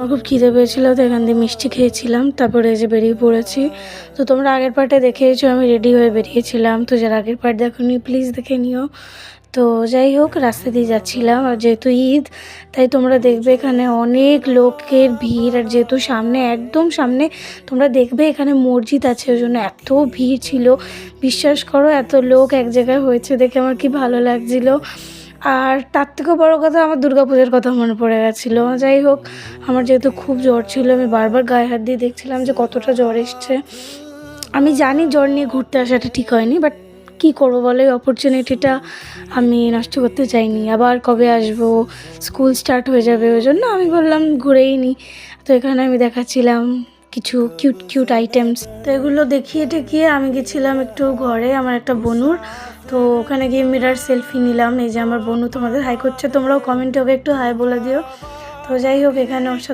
আমার খুব খিদে পেয়েছিল, তো এখান দিয়ে মিষ্টি খেয়েছিলাম, তারপরে এই যে বেরিয়ে পড়েছি। তো তোমরা আগের পার্টে দেখেছো আমি রেডি হয়ে বেরিয়েছিলাম, তো যারা আগের পার্ট দেখোনি প্লিজ দেখে নিও। তো যাই হোক, রাস্তা দিয়ে যাচ্ছিলাম, আর যেহেতু ঈদ তাই তোমরা দেখবে এখানে অনেক লোকের ভিড়, আর যেহেতু সামনে একদম সামনে তোমরা দেখবে এখানে মসজিদ আছে, ওই জন্য এত ভিড় ছিল। বিশ্বাস করো, এত লোক এক জায়গায় হয়েছে দেখে আমার কি ভালো লাগছিলো। আর তার থেকেও বড়ো কথা, আমার দুর্গাপূজার কথা মনে পড়ে গেছিলো। যাই হোক, আমার যেহেতু খুব জ্বর ছিল, আমি বারবার গায়ে হাত দিয়ে দেখছিলাম যে কতটা জ্বর এসছে। আমি জানি জ্বর নিয়ে ঘুরতে আসাটা ঠিক হয়নি, বাট কী করবো বলে, এই অপরচুনিটিটা আমি নষ্ট করতে চাইনি। আবার কবে আসবো, স্কুল স্টার্ট হয়ে যাবে, ওই জন্য আমি বললাম ঘুরেই নিই। তো এখানে আমি দেখাচ্ছিলাম কিছু কিউট কিউট আইটেমস, তো এগুলো দেখিয়ে টেকিয়ে আমি গেছিলাম একটু ঘরে, আমার একটা বনুর। তো ওখানে গিয়ে মিরার সেলফি নিলাম। এই যে আমার বনু তোমাদের হাই করছে, তোমরাও কমেন্টে ওকে একটু হাই বলে দিও। তো যাই হোক, এখানে ওর সাথে